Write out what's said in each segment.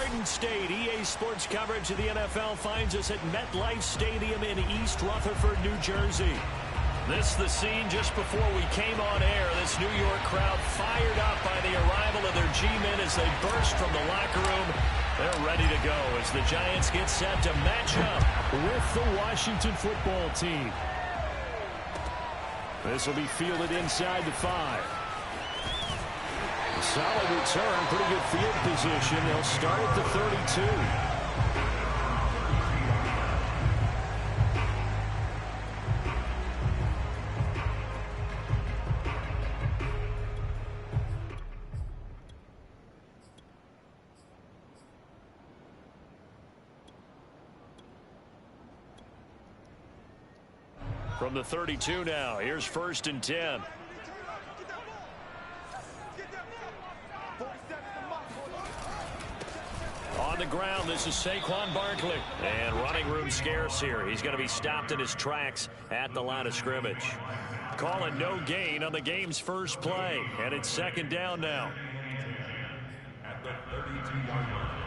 Garden State. EA Sports coverage of the NFL finds us at MetLife Stadium in East Rutherford, New Jersey. This is the scene just before we came on air. This New York crowd fired up by the arrival of their G-men as they burst from the locker room. They're ready to go as the Giants get set to match up with the Washington football team. This will be fielded inside the 5. Solid return, pretty good field position. They'll start at the 32. From the 32 now, here's 1st and 10. On the ground, this is Saquon Barkley. And running room scarce here. He's going to be stopped in his tracks at the line of scrimmage. Calling no gain on the game's first play. And it's 2nd down now. At the 32-yard line.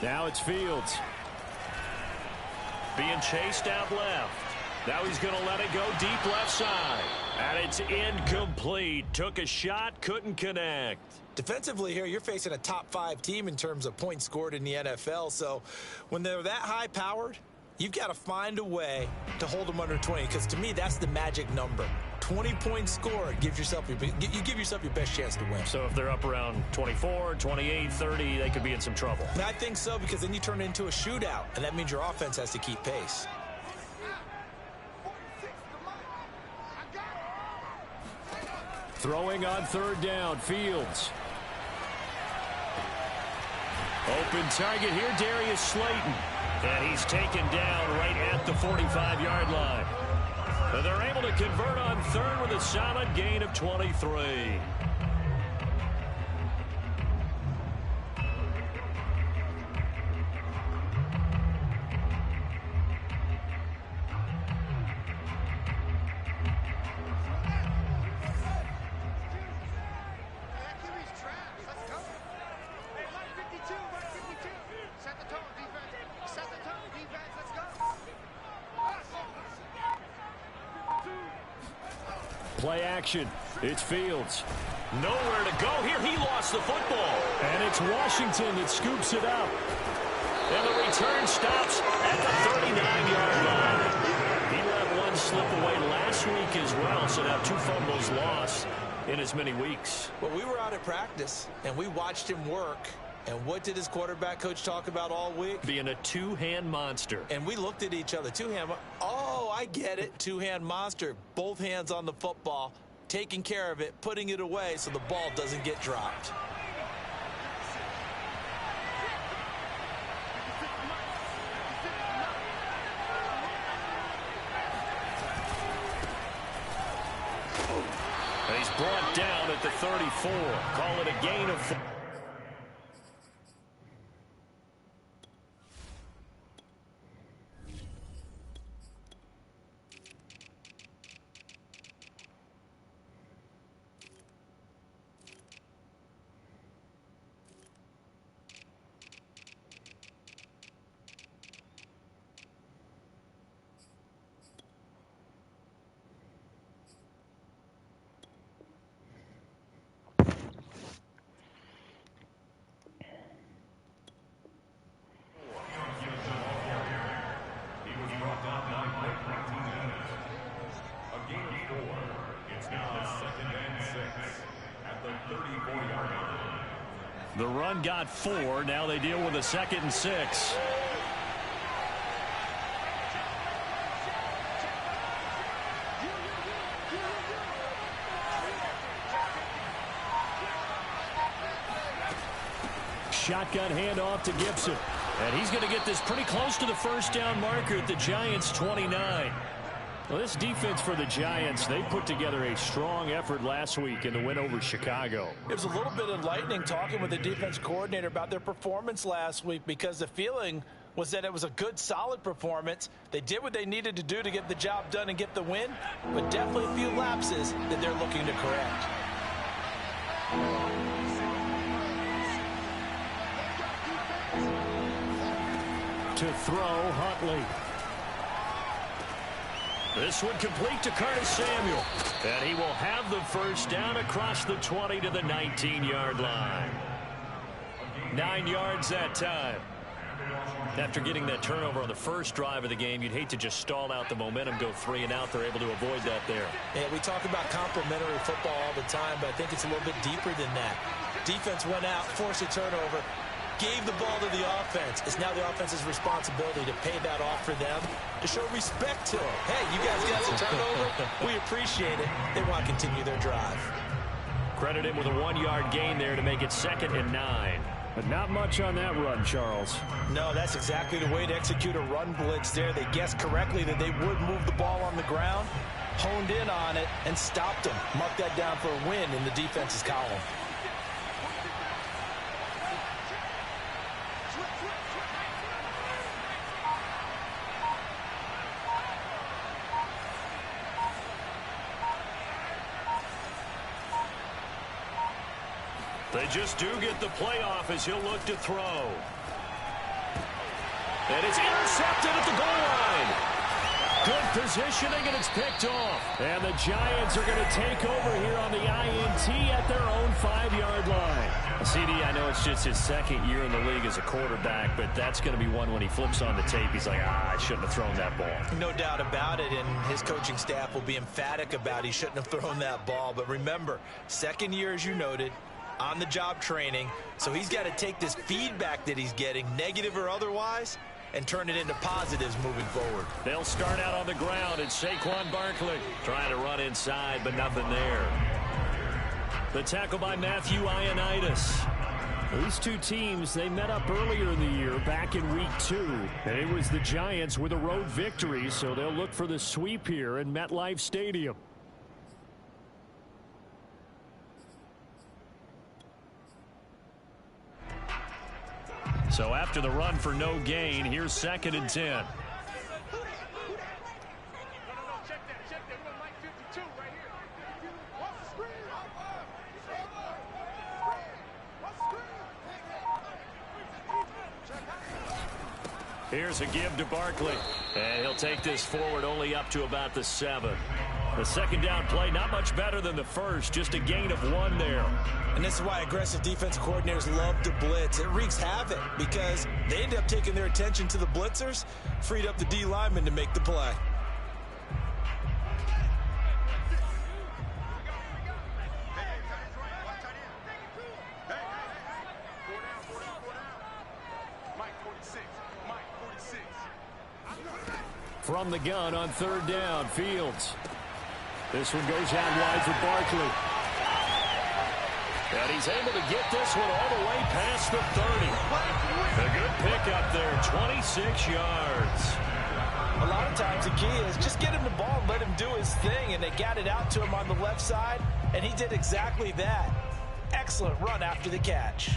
Now it's Fields. Being chased out left. Now he's going to let it go deep left side. And it's incomplete. Took a shot, couldn't connect. Defensively here, you're facing a top 5 team in terms of points scored in the NFL. So when they're that high-powered, you've got to find a way to hold them under 20. Because to me, that's the magic number. 20 points scored gives yourself you give yourself your best chance to win. So if they're up around 24, 28, 30, they could be in some trouble. And I think so, because then you turn it into a shootout, and that means your offense has to keep pace. Throwing on 3rd down, Fields. Open target here, Darius Slayton. And he's taken down right at the 45-yard line. And they're able to convert on 3rd with a solid gain of 23. Play action. It's Fields. Nowhere to go here. He lost the football. And it's Washington that scoops it up. And the return stops at the 39-yard line. He let one slip away last week as well, so now 2 fumbles lost in as many weeks. Well, we were out at practice, and we watched him work. And what did his quarterback coach talk about all week? Being a 2-hand monster. And we looked at each other. 2-hand. Oh, I get it. 2-hand monster. Both hands on the football, taking care of it, putting it away so the ball doesn't get dropped. And he's brought down at the 34. Call it a gain of 4. The run got 4. Now they deal with a 2nd and 6. Shotgun handoff to Gibson. And he's going to get this pretty close to the 1st down marker at the Giants' 29. Well, this defense for the Giants, they put together a strong effort last week in the win over Chicago. It was a little bit enlightening talking with the defense coordinator about their performance last week, because the feeling was that it was a good, solid performance. They did what they needed to do to get the job done and get the win, but definitely a few lapses that they're looking to correct. To throw, Huntley. This one complete to Curtis Samuel. And he will have the first down across the 20 to the 19-yard line. 9 yards that time. After getting that turnover on the first drive of the game, you'd hate to just stall out the momentum, go 3 and out. They're able to avoid that there. Yeah, we talk about complementary football all the time, but I think it's a little bit deeper than that. Defense went out, forced a turnover, gave the ball to the offense. It's now the offense's responsibility to pay that off for them, to show respect to them. Hey, you guys got some turnover. We appreciate it. They want to continue their drive. Credit him with a 1-yard gain there to make it 2nd and 9. But not much on that run, Charles. No, that's exactly the way to execute a run blitz there. They guessed correctly that they would move the ball on the ground, honed in on it, and stopped them. Mark that down for a win in the defense's column. They just do get the playoff as he'll look to throw. And it's intercepted at the goal line. Good positioning, and it's picked off. And the Giants are going to take over here on the INT at their own 5-yard line. CD, I know it's just his 2nd year in the league as a quarterback, but that's going to be one when he flips on the tape. He's like, I shouldn't have thrown that ball. No doubt about it, and his coaching staff will be emphatic about he shouldn't have thrown that ball. But remember, 2nd year, as you noted, on-the-job training, so he's got to take this feedback that he's getting, negative or otherwise, and turn it into positives moving forward. They'll start out on the ground, and Saquon Barkley trying to run inside, but nothing there. The tackle by Matthew Ioannidis. These two teams, they met up earlier in the year, back in week 2, and it was the Giants with a road victory, so they'll look for the sweep here in MetLife Stadium. So after the run for no gain, here's 2nd and 10. Here's a give to Barkley. And he'll take this forward only up to about the 7. The 2nd down play, not much better than the first, just a gain of 1 there. And this is why aggressive defensive coordinators love to blitz. It wreaks havoc because they end up taking their attention to the blitzers, freed up the D lineman to make the play. From the gun on 3rd down, Fields. This one goes out wide for Barkley. And he's able to get this one all the way past the 30. A good pickup there, 26 yards. A lot of times the key is just get him the ball and let him do his thing, and they got it out to him on the left side, and he did exactly that. Excellent run after the catch.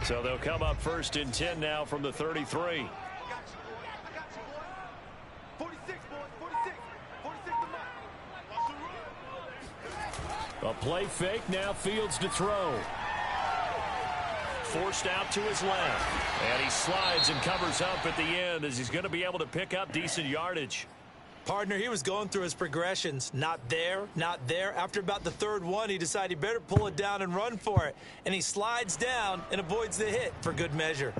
So they'll come up 1st and 10 now from the 33. A play fake, now Fields to throw. Forced out to his left. And he slides and covers up at the end as he's going to be able to pick up decent yardage. Partner, he was going through his progressions. Not there, not there. After about the 3rd one, he decided he better pull it down and run for it. And he slides down and avoids the hit for good measure.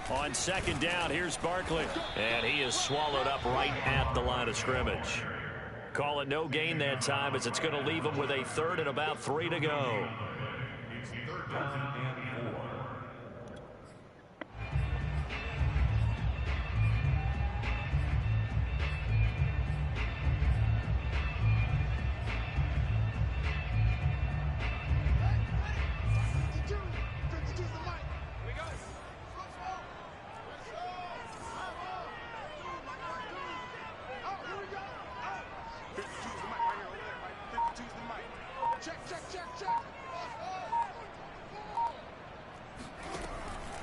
On second down, here's Barkley. And he is swallowed up right at the line of scrimmage. Call it no gain that time, as it's going to leave him with a third and about 3 to go. It's third down and 4.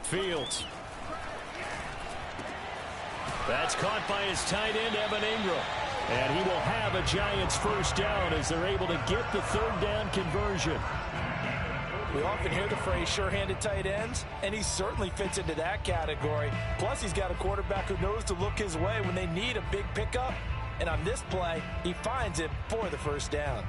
Fields. That's caught by his tight end, Evan Ingram. And he will have a Giants first down as they're able to get the third down conversion. We often hear the phrase sure-handed tight ends, and he certainly fits into that category. Plus, he's got a quarterback who knows to look his way when they need a big pickup. And on this play, he finds it for the first down.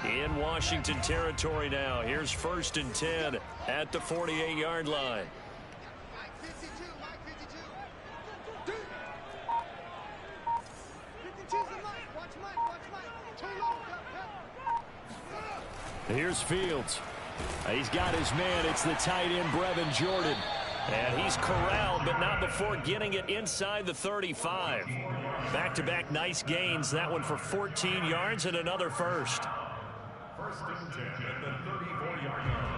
In Washington territory now. Here's 1st and 10 at the 48-yard line. Here's Fields. He's got his man. It's the tight end, Brevin Jordan. And he's corralled, but not before getting it inside the 35. Back-to-back nice gains. That one for 14 yards and another first. 1st and 10 at the 34-yard line.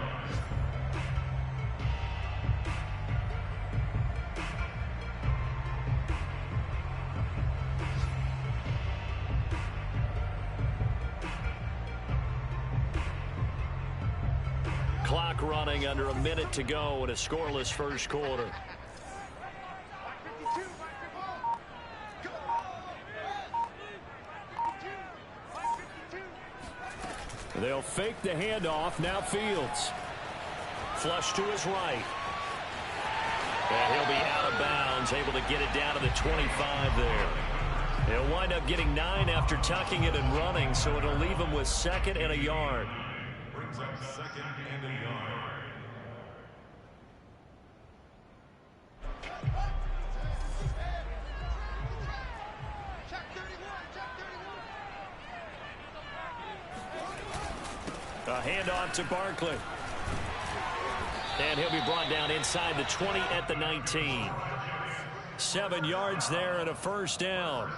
Clock running, under a minute to go in a scoreless first quarter. They'll fake the handoff. Now Fields. Flush to his right. And he'll be out of bounds, able to get it down to the 25 there. He'll wind up getting 9 after tucking it and running, so it'll leave him with 2nd and a yard. Brings up 2nd and a yard. A handoff to Barkley. And he'll be brought down inside the 20 at the 19. 7 yards there and a first down.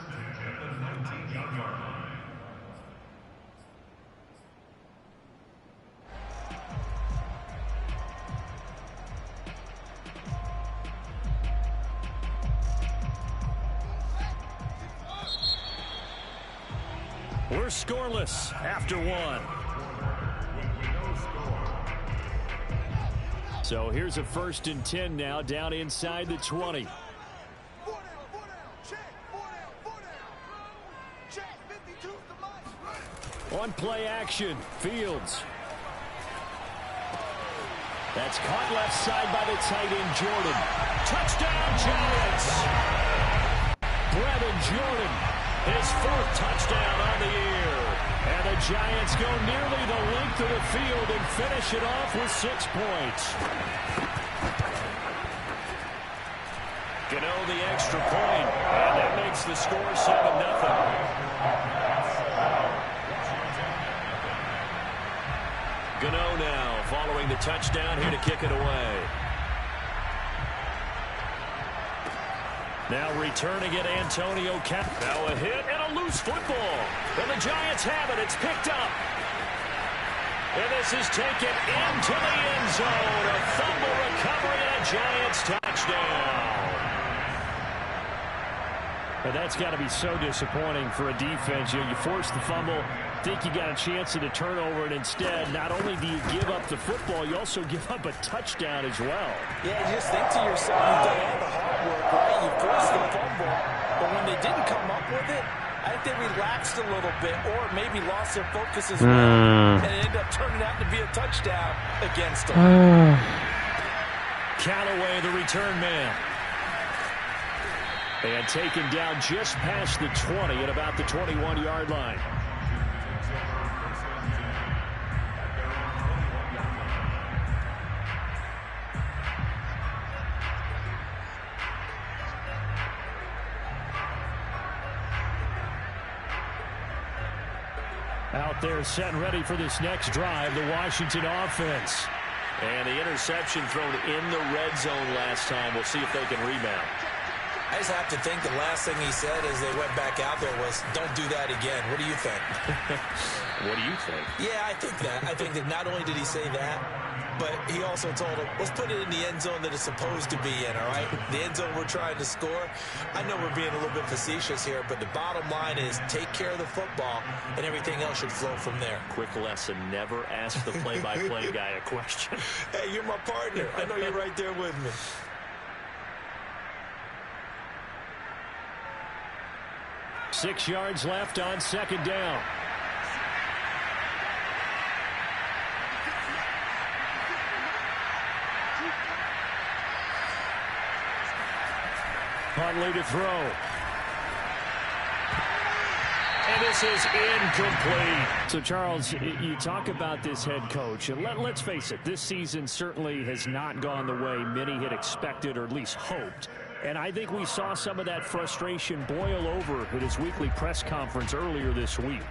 We're scoreless after 1. So here's a 1st and 10 now, down inside the 20. On play action, Fields. That's caught left side by the tight end, Jordan. Touchdown, Giants! Brevin Jordan, his 4th touchdown on the year. And the Giants go nearly the length of the field and finish it off with 6 points. Gano the extra point, and that makes the score 7-0. Gano now following the touchdown here to kick it away. Now returning it, Antonio Cap. Now a hit and a loose football. And the Giants have it. It's picked up. And this is taken into the end zone. A fumble recovery and a Giants touchdown. And that's got to be so disappointing for a defense. You force the fumble, think you got a chance at a turnover, and instead, not only do you give up the football, you also give up a touchdown as well. Yeah, you just think to yourself, you've done all the hard work, right? You forced the fumble, but when they didn't come up with it, I think they relaxed a little bit, or maybe lost their focus as well, and it ended up turning out to be a touchdown against them. Callaway, the return man. And taken down just past the 20 at about the 21-yard line. Out there set and ready for this next drive, the Washington offense. And the interception thrown in the red zone last time. We'll see if they can rebound. I just have to think the last thing he said as they went back out there was, don't do that again. What do you think? What do you think? Yeah, I think that. I think that not only did he say that, but he also told him, let's put it in the end zone that it's supposed to be in, all right? The end zone we're trying to score. I know we're being a little bit facetious here, but the bottom line is take care of the football, and everything else should flow from there. Quick lesson, never ask the play-by-play guy a question. Hey, you're my partner. I know you're right there with me. Six yards left on second down. Huntley to throw. And this is incomplete. So, Charles, you talk about this head coach, and let's face it, this season certainly has not gone the way many had expected or at least hoped. And I think we saw some of that frustration boil over at his weekly press conference earlier this week.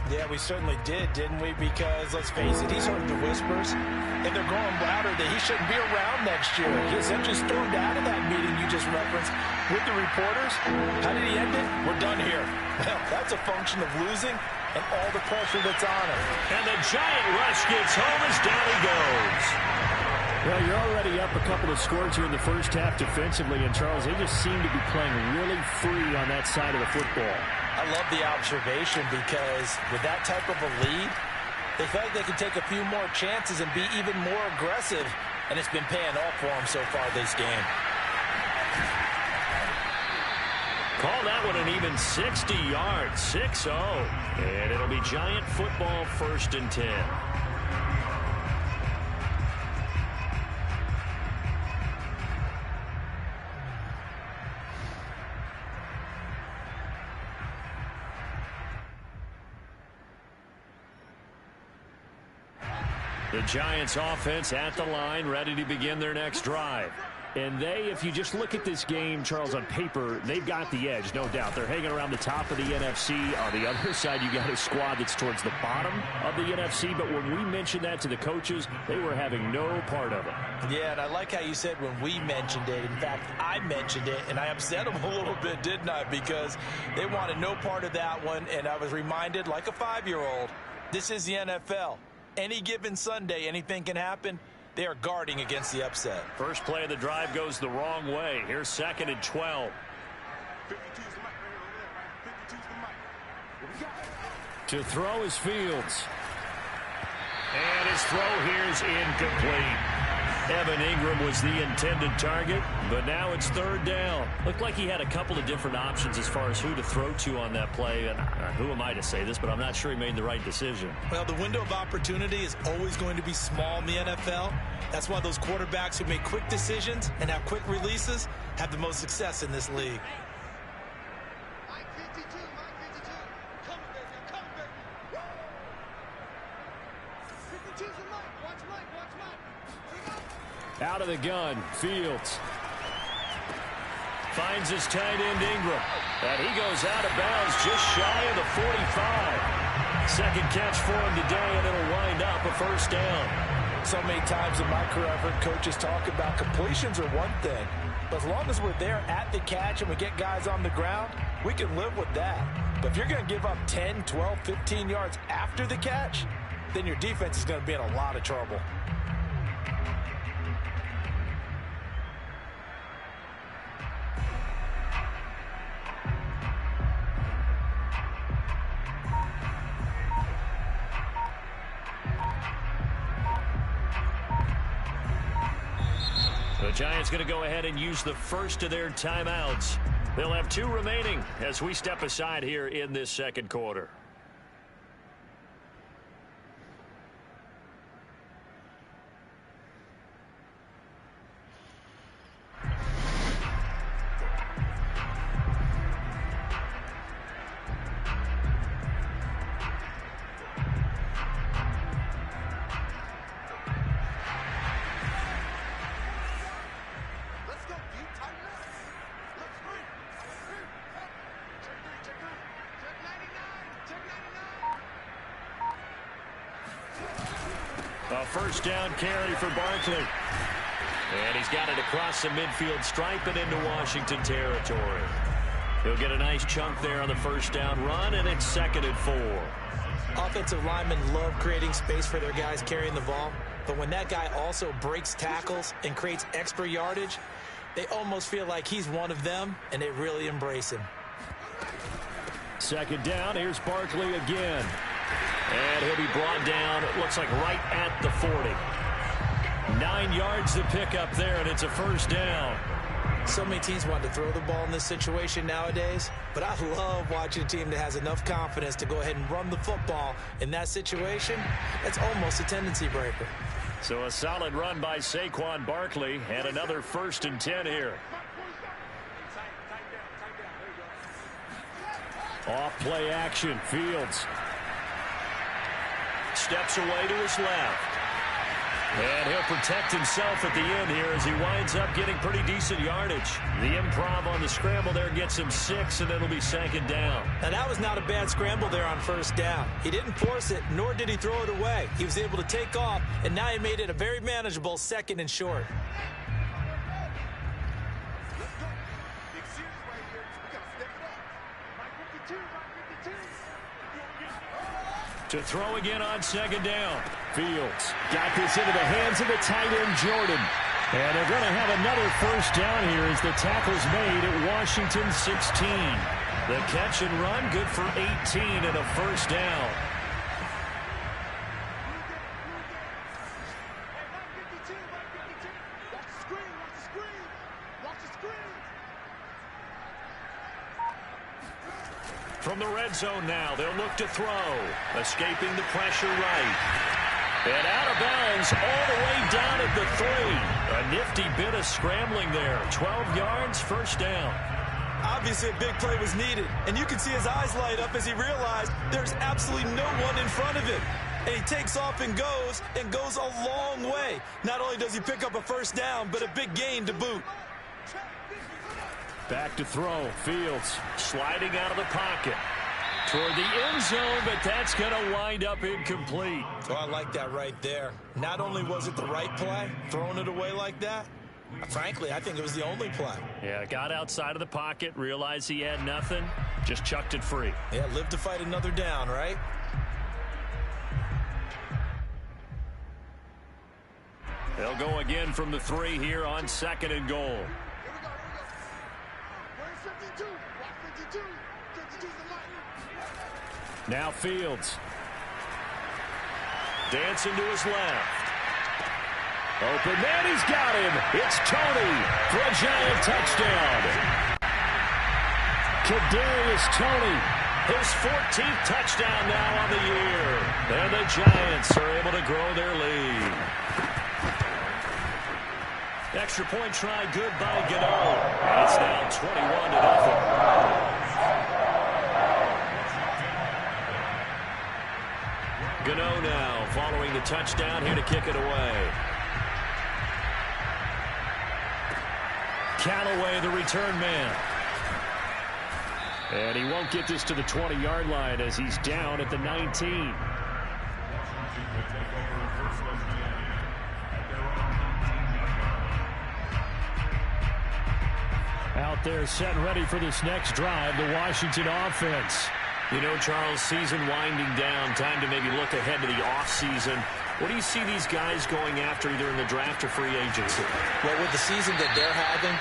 Yeah, we certainly did, didn't we? Because, let's face it, he's heard the whispers, and they're growing louder that he shouldn't be around next year. He essentially stormed out of that meeting you just referenced with the reporters. How did he end it? We're done here. Well, that's a function of losing and all the pressure that's on him. And the giant rush gets home as down he goes. Well, you're already up a couple of scores here in the first half defensively, and Charles, they just seem to be playing really free on that side of the football. I love the observation because with that type of a lead, they feel like they can take a few more chances and be even more aggressive, and it's been paying off for them so far this game. Call that one an even 60 yards, 6-0. And it'll be Giant football, 1st and 10. The Giants offense at the line, ready to begin their next drive. And they, if you just look at this game, Charles, on paper, they've got the edge, no doubt. They're hanging around the top of the NFC. On the other side, you got a squad that's towards the bottom of the NFC. But when we mentioned that to the coaches, they were having no part of it. Yeah, and I like how you said when we mentioned it. In fact, I mentioned it, and I upset them a little bit, didn't I? Because they wanted no part of that one, and I was reminded, like a 5-year-old, this is the NFL. Any given Sunday, anything can happen. They are guarding against the upset. First play of the drive goes the wrong way. Here's 2nd and 12. To throw is Fields. And his throw here is incomplete. Evan Ingram was the intended target, but now it's 3rd down. Looked like he had a couple of different options as far as who to throw to on that play. And who am I to say this, but I'm not sure he made the right decision. Well, the window of opportunity is always going to be small in the NFL. That's why those quarterbacks who make quick decisions and have quick releases have the most success in this league. Out of the gun, Fields. Finds his tight end, Ingram. And he goes out of bounds just shy of the 45. Second catch for him today, and it'll wind up a 1st down. So many times in my career, I've heard coaches talk about completions are one thing. But as long as we're there at the catch and we get guys on the ground, we can live with that. But if you're going to give up 10, 12, 15 yards after the catch, then your defense is going to be in a lot of trouble. The Giants going to go ahead and use the first of their timeouts. They'll have 2 remaining as we step aside here in this 2nd quarter. A first down carry for Barkley. And he's got it across the midfield stripe and into Washington territory. He'll get a nice chunk there on the first down run, and it's 2nd and 4. Offensive linemen love creating space for their guys carrying the ball, but when that guy also breaks tackles and creates extra yardage, they almost feel like he's one of them, and they really embrace him. 2nd down, here's Barkley again. And he'll be brought down, it looks like right at the 40. 9 yards to pick up there, and it's a first down. So many teams want to throw the ball in this situation nowadays, but I love watching a team that has enough confidence to go ahead and run the football in that situation. That's almost a tendency breaker. So a solid run by Saquon Barkley, and another 1st and 10 here. Off play action, Fields. Steps away to his left. And he'll protect himself at the end here as he winds up getting pretty decent yardage. The improv on the scramble there gets him 6, and it'll be 2nd down. Now, that was not a bad scramble there on first down. He didn't force it, nor did he throw it away. He was able to take off, and now he made it a very manageable 2nd and short. To throw again on 2nd down. Fields got this into the hands of the tight end, Jordan. And they're going to have another first down here as the tackle's made at Washington 16. The catch and run good for 18 and a first down. From the red zone now, they'll look to throw. Escaping the pressure right. And out of bounds all the way down at the 3. A nifty bit of scrambling there. 12 yards, first down. Obviously, a big play was needed, and you can see his eyes light up as he realized there's absolutely no one in front of him. And he takes off and goes a long way. Not only does he pick up a first down, but a big gain to boot. Back to throw. Fields sliding out of the pocket toward the end zone, but that's going to wind up incomplete. Oh, I like that right there. Not only was it the right play, throwing it away like that, frankly, I think it was the only play. Yeah, got outside of the pocket, realized he had nothing, just chucked it free. Yeah, live to fight another down, right? They'll go again from the 3 here on 2nd and goal. Now Fields. Dancing to his left. Open man, he's got him. It's Tony for a giant touchdown. Kadarius Toney, his 14th touchdown now on the year. And the Giants are able to grow their lead. Extra point try good by Gano. And it's now 21-0. Gano now following the touchdown here to kick it away. Callaway, the return man. And he won't get this to the 20-yard line as he's down at the 19. Out there set and ready for this next drive, the Washington offense. You know, Charles, season winding down, time to maybe look ahead to the offseason. What do you see these guys going after either in the draft or free agency? Well, with the season that they're having,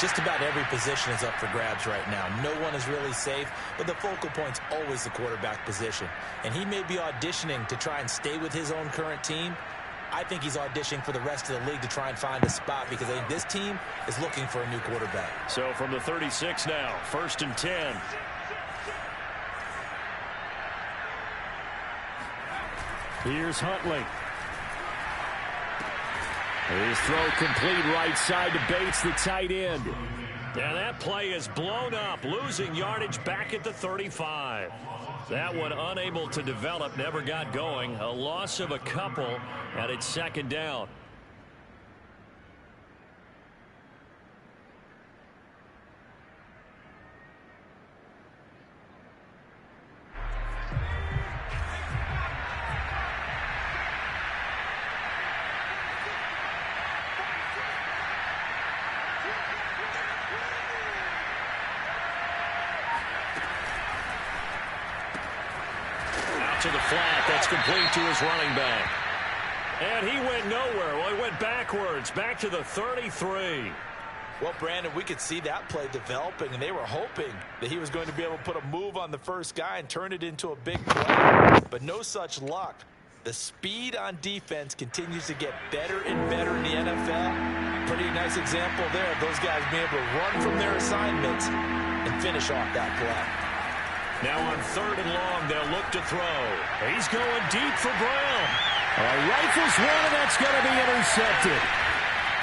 just about every position is up for grabs right now. No one is really safe, but the focal point's always the quarterback position. And he may be auditioning to try and stay with his own current team. I think he's auditioning for the rest of the league to try and find a spot because I think this team is looking for a new quarterback. So from the 36 now, 1st and 10. Here's Huntley. His throw complete right side to Bates, the tight end. And that play is blown up, losing yardage back at the 35. That one unable to develop, never got going. A loss of a couple, and it's 2nd down. to the flat. That's complete to his running back. And he went nowhere. Well, he went backwards, back to the 33. Well, Brandon, we could see that play developing, and they were hoping that he was going to be able to put a move on the first guy and turn it into a big play. But no such luck. The speed on defense continues to get better and better in the NFL. Pretty nice example there of those guys being able to run from their assignments and finish off that play. Now on 3rd and long, they'll look to throw. He's going deep for Brown. Rifles one, and that's going to be intercepted.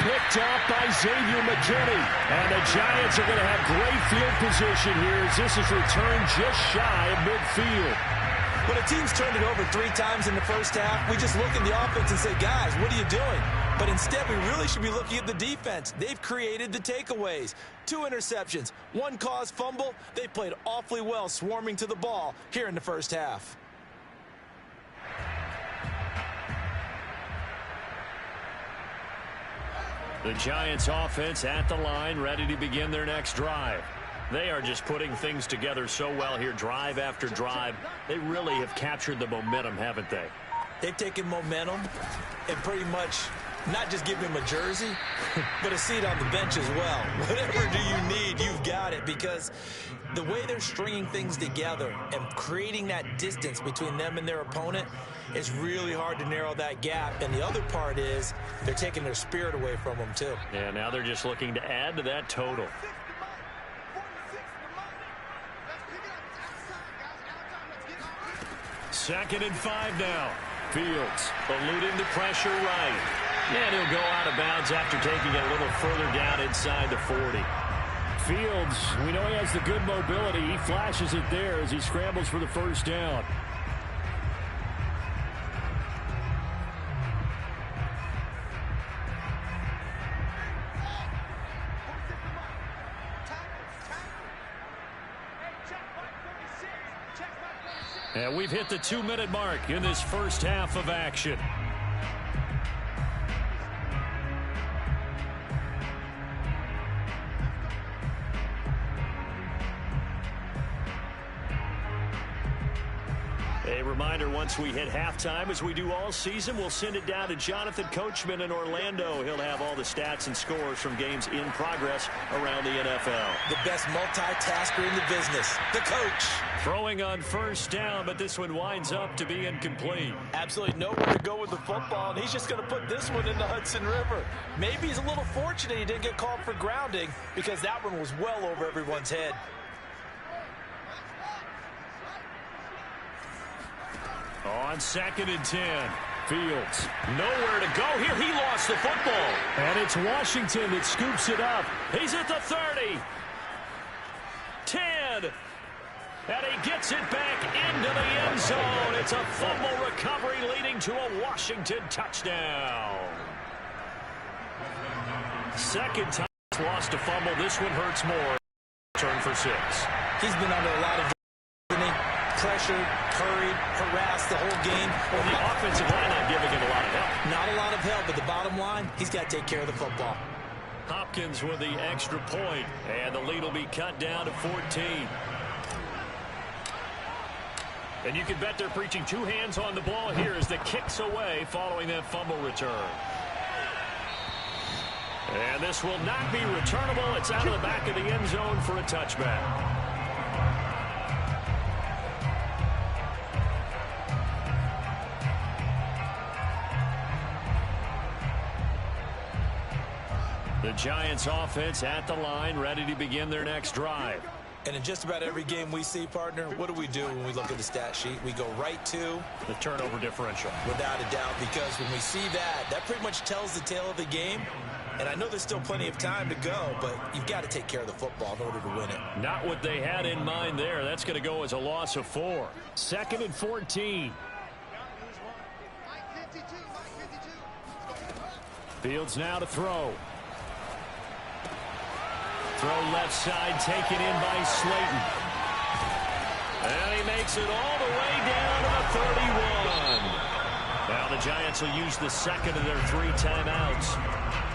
Picked off by Xavier McKinney. And the Giants are going to have great field position here as this is returned just shy of midfield. When a team's turned it over 3 times in the first half, we just look at the offense and say, guys, what are you doing? But instead, we really should be looking at the defense. They've created the takeaways. 2 interceptions, 1 caused fumble. They played awfully well swarming to the ball here in the first half. The Giants offense at the line, ready to begin their next drive. They are just putting things together so well here, drive after drive. They really have captured the momentum, haven't they? They've taken momentum and pretty much not just give him a jersey, but a seat on the bench as well. Whatever do you need, you've got it, because the way they're stringing things together and creating that distance between them and their opponent is really hard to narrow that gap. And the other part is they're taking their spirit away from them, too. Yeah, now they're just looking to add to that total. Second and 5 now. Fields eluding the pressure right. And he'll go out of bounds after taking it a little further down inside the 40. Fields, we know he has the good mobility. He flashes it there as he scrambles for the first down. And we've hit the 2-minute mark in this first half of action. A reminder, once we hit halftime, as we do all season, we'll send it down to Jonathan Coachman in Orlando. He'll have all the stats and scores from games in progress around the NFL. The best multitasker in the business, the coach. Throwing on first down, but this one winds up to be incomplete. Absolutely nowhere to go with the football, and he's just going to put this one in the Hudson River. Maybe he's a little fortunate he didn't get called for grounding, because that one was well over everyone's head. On 2nd and 10, Fields nowhere to go here. He lost the football. And it's Washington that scoops it up. He's at the 30. 10. And he gets it back into the end zone. It's a fumble recovery leading to a Washington touchdown. Second time he's lost a fumble. This one hurts more. Turn for 6. He's been under a lot of pressured, hurried, harassed the whole game. Well, the offensive line not giving him a lot of help. Not a lot of help, but the bottom line, he's got to take care of the football. Hopkins with the extra point, and the lead will be cut down to 14. And you can bet they're preaching 2 hands on the ball here as the kick's away following that fumble return. And this will not be returnable. It's out of the back of the end zone for a touchback. The Giants offense at the line, ready to begin their next drive. And in just about every game we see, partner, what do we do when we look at the stat sheet? We go right to the turnover differential. Without a doubt, because when we see that, that pretty much tells the tale of the game. And I know there's still plenty of time to go, but you've got to take care of the football in order to win it. Not what they had in mind there. That's going to go as a loss of 4. 2nd and 14. Fields now to throw. Throw left side, taken in by Slayton. And he makes it all the way down to the 31. Now the Giants will use the second of their 3 timeouts.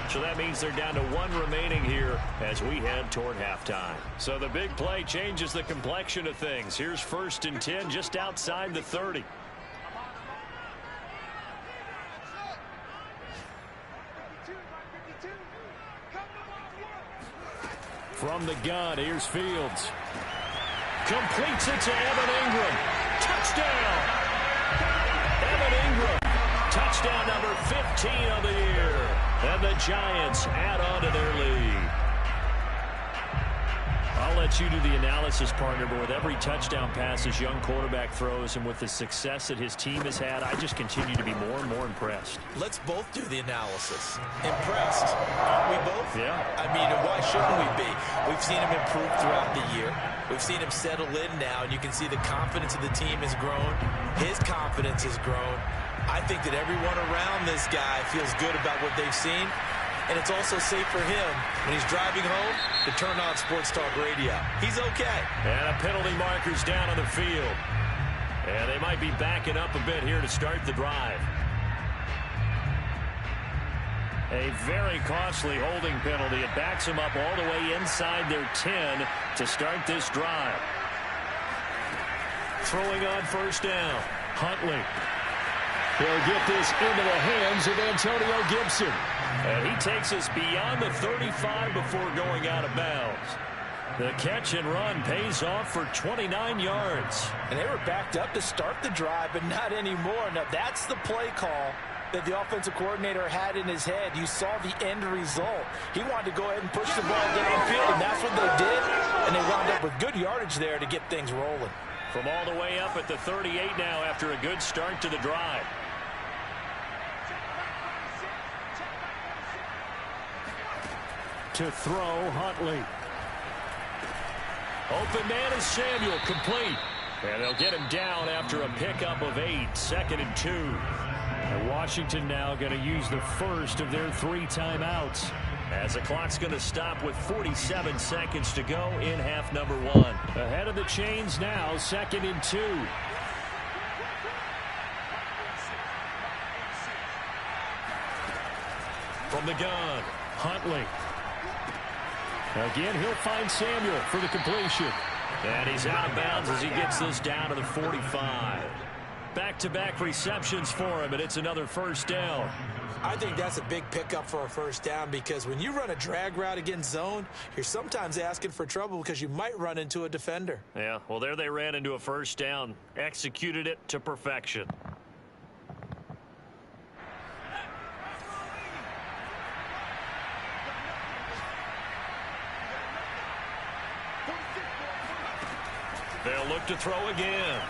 So that means they're down to 1 remaining here as we head toward halftime. So the big play changes the complexion of things. Here's 1st and 10 just outside the 30. From the gun, here's Fields. Completes it to Evan Ingram. Touchdown! Evan Ingram. Touchdown number 15 of the year. And the Giants add on to their lead. I'll let you do the analysis, partner, but with every touchdown pass his young quarterback throws and with the success that his team has had, I just continue to be more and more impressed. Let's both do the analysis. Impressed, aren't we both? Yeah. I mean, why shouldn't we be? We've seen him improve throughout the year. We've seen him settle in now, and you can see the confidence of the team has grown. His confidence has grown. I think that everyone around this guy feels good about what they've seen. And it's also safe for him when he's driving home to turn on Sports Talk Radio. He's okay. And a penalty marker's down on the field. And they might be backing up a bit here to start the drive. A very costly holding penalty. It backs them up all the way inside their 10 to start this drive. Throwing on first down. Huntley. He'll get this into the hands of Antonio Gibson. And he takes us beyond the 35 before going out of bounds. The catch and run pays off for 29 yards. And they were backed up to start the drive, but not anymore. Now, that's the play call that the offensive coordinator had in his head. You saw the end result. He wanted to go ahead and push the ball downfield, and that's what they did. And they wound up with good yardage there to get things rolling. From all the way up at the 38 now after a good start to the drive. To throw, Huntley. Open man is Samuel, complete. And they'll get him down after a pickup of 8, 2nd and 2. And Washington now going to use the first of their 3 timeouts. As the clock's going to stop with 47 seconds to go in half number 1. Ahead of the chains now, 2nd and 2. From the gun, Huntley. Again, he'll find Samuel for the completion. And he's out of bounds as he gets this down to the 45. Back-to-back receptions for him, and it's another first down. I think that's a big pickup for a first down because when you run a drag route against zone, you're sometimes asking for trouble because you might run into a defender. Yeah, well, there they ran into a first down. Executed it to perfection. They'll look to throw again.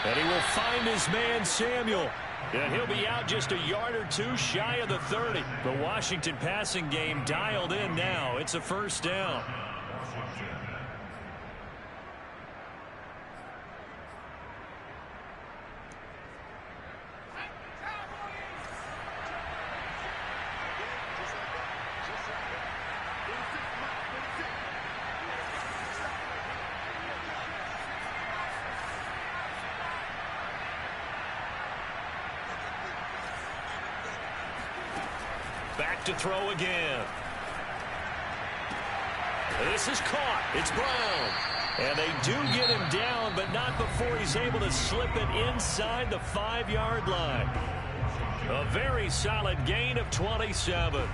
And he will find his man, Samuel. And he'll be out just a yard or 2 shy of the 30. The Washington passing game dialed in now. It's a first down. Back to throw again. This is caught. It's Brown. And they do get him down, but not before he's able to slip it inside the 5-yard line. A very solid gain of 27.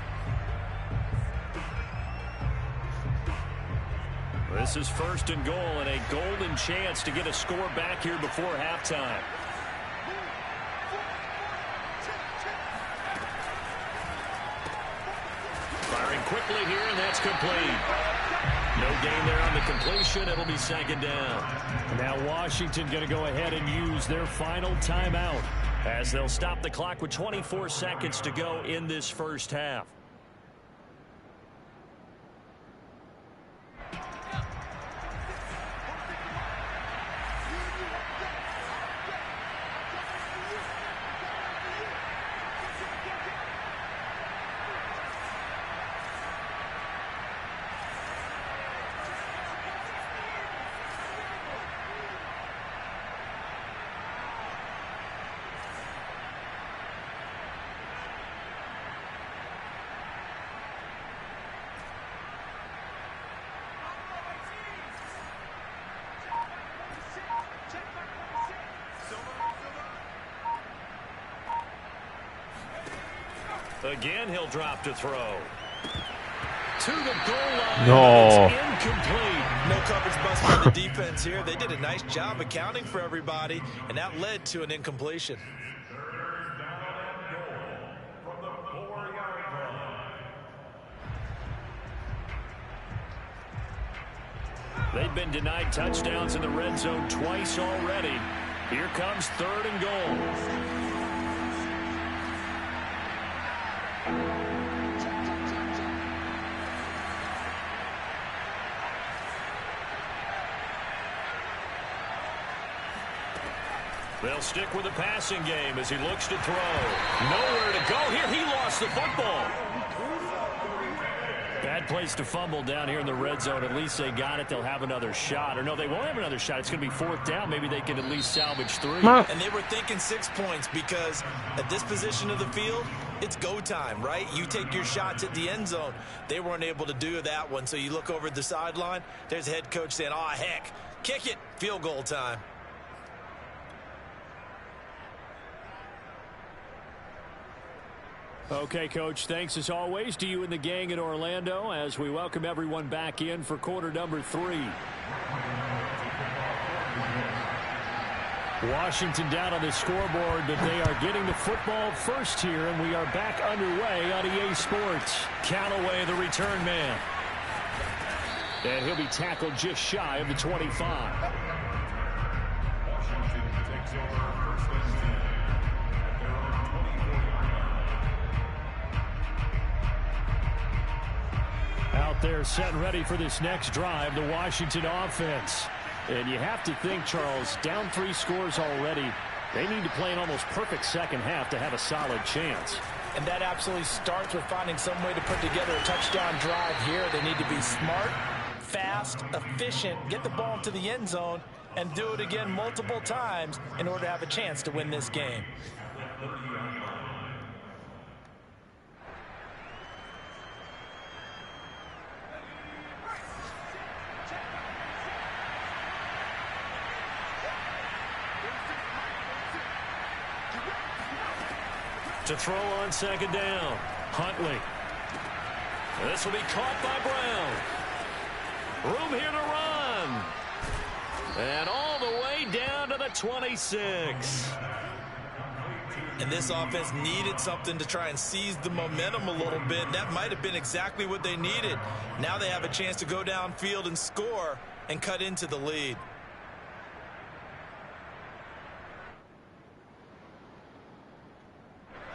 This is 1st and goal and a golden chance to get a score back here before halftime. Quickly here, and that's complete. No gain there on the completion. It'll be 2nd down. Now Washington going to go ahead and use their final timeout as they'll stop the clock with 24 seconds to go in this first half. Again, he'll drop to throw. to the goal line. No. It's incomplete. No coverage bust for the defense here. They did a nice job accounting for everybody, and that led to an incompletion. They've been denied touchdowns in the red zone twice already. Here comes 3rd and goal. They'll stick with the passing game as he looks to throw. Nowhere to go here. He lost the football. Bad place to fumble down here in the red zone. At least they got it. They'll have another shot. Or no, they won't have another shot. It's going to be 4th down. Maybe they can at least salvage 3. And they were thinking 6 points because at this position of the field, it's go time, right? You take your shots at the end zone. They weren't able to do that one. So you look over at the sideline. There's the head coach saying, oh, heck, kick it. Field goal time. Okay, Coach, thanks as always to you and the gang in Orlando as we welcome everyone back in for quarter number 3. Washington down on the scoreboard, but they are getting the football first here, and we are back underway on EA Sports. Callaway, the return man. And he'll be tackled just shy of the 25. Washington takes over 1st and 10 at their own 24-yard line. Out there set ready for this next drive, the Washington offense. And you have to think, Charles, down 3 scores already. They need to play an almost perfect second half to have a solid chance. And that absolutely starts with finding some way to put together a touchdown drive here. They need to be smart, fast, efficient, get the ball into the end zone, and do it again multiple times in order to have a chance to win this game. To throw on 2nd down, Huntley. This will be caught by Brown. Room here to run. And all the way down to the 26. And this offense needed something to try and seize the momentum a little bit. That might have been exactly what they needed. Now they have a chance to go downfield and score and cut into the lead.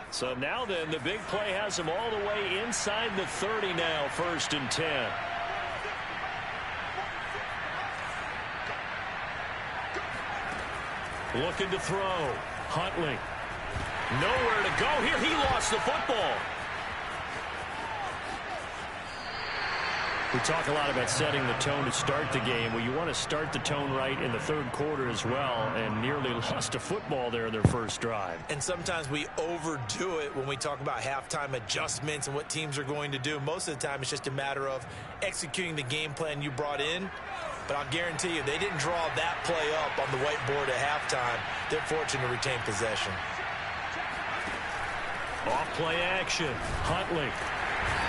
So now then, the big play has them all the way inside the 30 now, 1st and 10. Looking to throw. Huntley. Nowhere to go here. He lost the football. We talk a lot about setting the tone to start the game. Well, you want to start the tone right in the 3rd quarter as well, and nearly lost a football there in their first drive. And sometimes we overdo it when we talk about halftime adjustments and what teams are going to do. Most of the time, it's just a matter of executing the game plan you brought in. But I'll guarantee you, they didn't draw that play up on the whiteboard at halftime. They're fortunate to retain possession. Off play action. Huntley.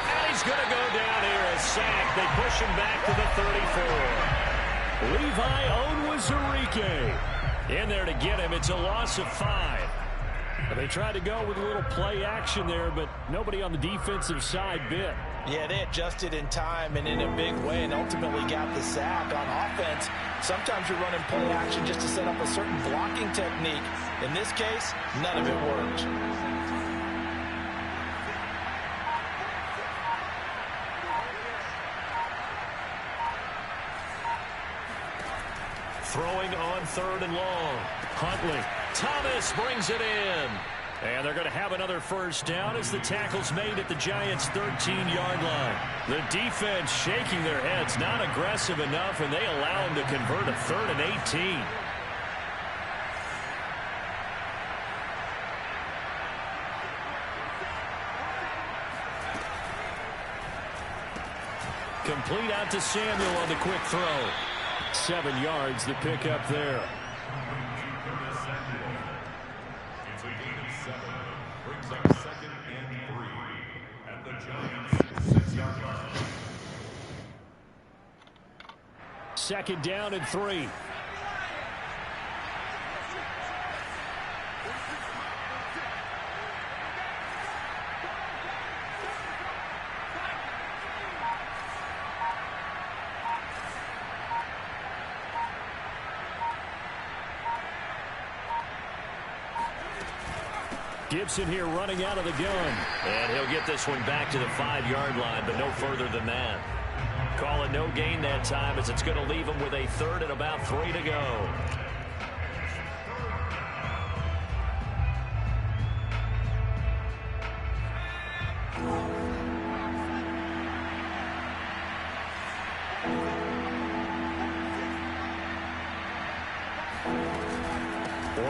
And he's going to go down here as sacked. They push him back to the 34. Levi Onwuzurike in there to get him. It's a loss of 5. They tried to go with a little play action there, but nobody on the defensive side bit. Yeah, they adjusted in time and in a big way and ultimately got the sack. On offense, sometimes you're running play action just to set up a certain blocking technique. In this case, none of it worked. Throwing on 3rd and long. Huntley. Thomas brings it in. And they're going to have another 1st down as the tackle's made at the Giants' 13-yard line. The defense shaking their heads, not aggressive enough, and they allow them to convert a 3rd and 18. Complete out to Samuel on the quick throw. 7 yards, the pickup there. It's a gain of 7. Brings up 2nd and 3 at the Giants' 6-yard line. Second down and 3. Gibson here running out of the gun. And he'll get this one back to the 5-yard line, but no further than that. Call it no gain that time, as it's going to leave him with a 3rd and about 3 to go.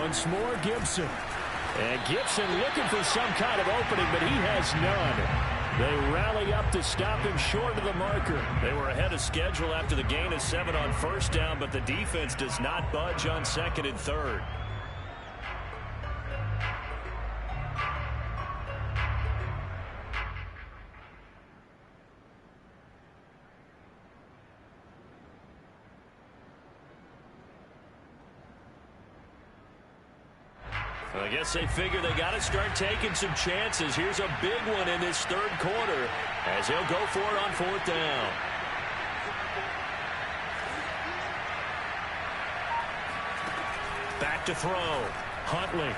Once more, Gibson. And Gibson looking for some kind of opening, but he has none. They rally up to stop him short of the marker. They were ahead of schedule after the gain of 7 on 1st down, but the defense does not budge on 2nd and 3rd. I guess they figure they got to start taking some chances. Here's a big one in this 3rd quarter as he'll go for it on 4th down. Back to throw. Huntley.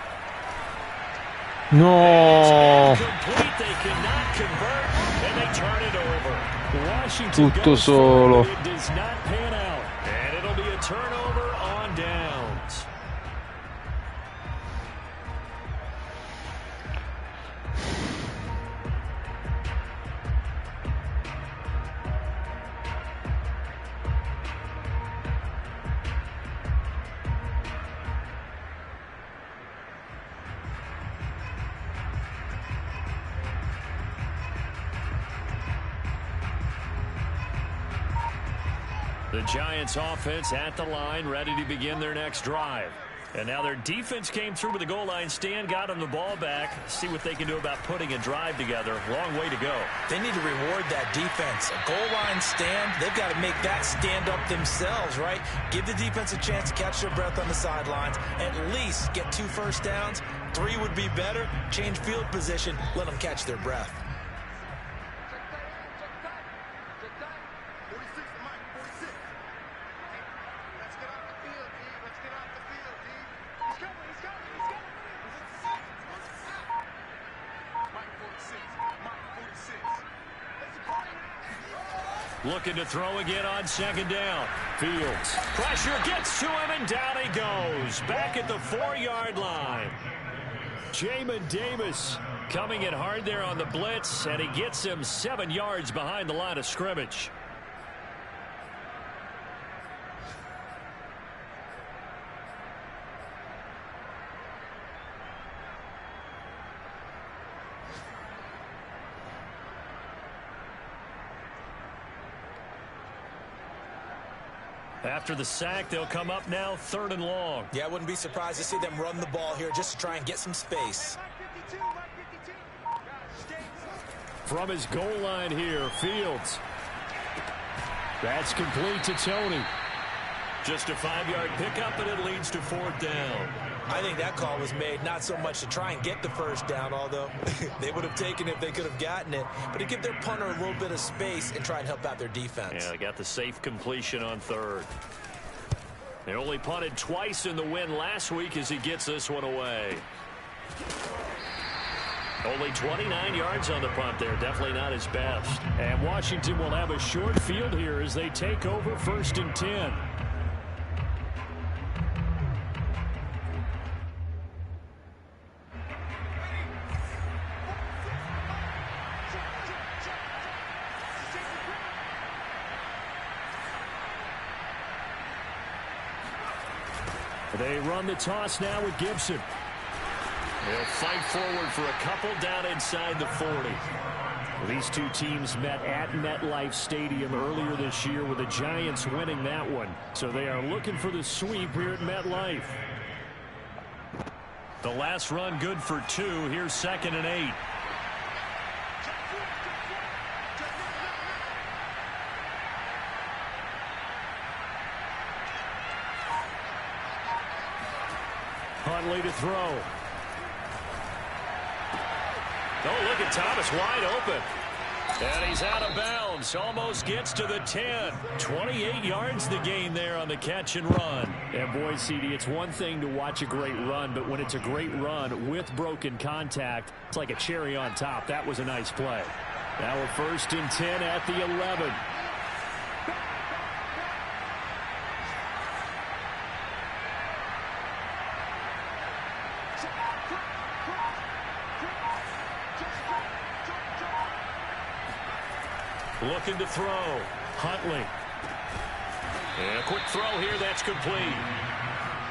No. Complete. They cannot convert, and they turn it over. Washington Tutto goes solo. forward. It does not pan out, and it'll be a turnover on downs. The Giants offense at the line, ready to begin their next drive. And now their defense came through with the goal line stand, got them the ball back. See what they can do about putting a drive together. Long way to go. They need to reward that defense. A goal line stand, they've got to make that stand up themselves, right? Give the defense a chance to catch their breath on the sidelines. At least get 2 first downs. 3 would be better. Change field position. Let them catch their breath. Looking to throw again on 2nd down. Fields. Pressure gets to him, and down he goes. Back at the 4-yard line. Jamin Davis coming in hard there on the blitz, and he gets him 7 yards behind the line of scrimmage. After the sack, they'll come up now 3rd and long. Yeah, I wouldn't be surprised to see them run the ball here just to try and get some space. From his goal line here, Fields. That's complete to Tony. Just a 5-yard pickup, and it leads to 4th down. I think that call was made not so much to try and get the 1st down, although they would have taken it if they could have gotten it, but to give their punter a little bit of space and try and help out their defense. Yeah, they got the safe completion on 3rd. They only punted twice in the win last week as he gets this one away. Only 29 yards on the punt there. Definitely not his best. And Washington will have a short field here as they take over 1st and 10. They run the toss now with Gibson. They'll fight forward for a couple down inside the 40. These two teams met at MetLife Stadium earlier this year with the Giants winning that one. So they are looking for the sweep here at MetLife. The last run good for 2. Here's 2nd and 8. Huntley to throw. Oh, look at Thomas wide open. And he's out of bounds. Almost gets to the 10. 28 yards the gain there on the catch and run. And boy, CD, it's one thing to watch a great run, but when it's a great run with broken contact, it's like a cherry on top. That was a nice play. Now we're 1st and 10 at the 11. Looking to throw. Huntley. And a quick throw here. That's complete.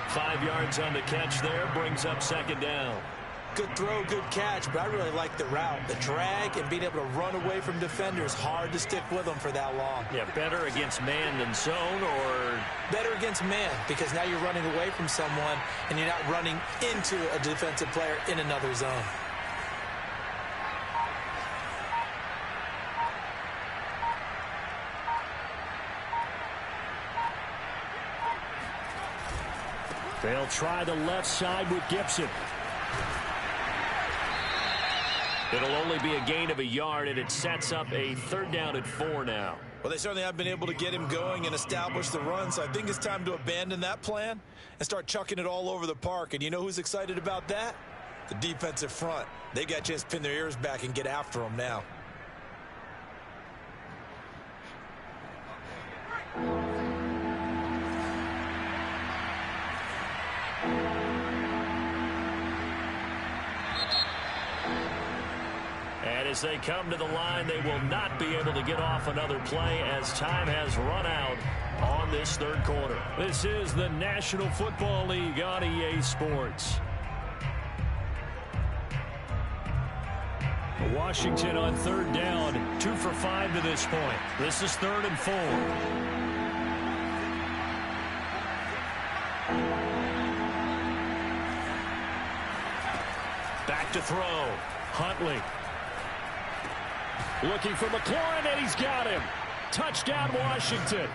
5 yards on the catch there. Brings up 2nd down. Good throw, good catch, but I really like the route. The drag and being able to run away from defenders. Hard to stick with them for that long. Yeah, better against man than zone, or? Better against man, because now you're running away from someone and you're not running into a defensive player in another zone. They'll try the left side with Gibson. It'll only be a gain of a yard, and it sets up a 3rd down and 4 now. Well, they certainly have been able to get him going and establish the run, so I think it's time to abandon that plan and start chucking it all over the park. And you know who's excited about that? The defensive front. They got a chance to pin their ears back and get after him now. And as they come to the line, they will not be able to get off another play as time has run out on this 3rd quarter. This is the National Football League on EA Sports. Washington on 3rd down, 2 for 5 to this point. This is 3rd and 4. Back to throw. Huntley. Looking for McLaurin, and he's got him. Touchdown, Washington.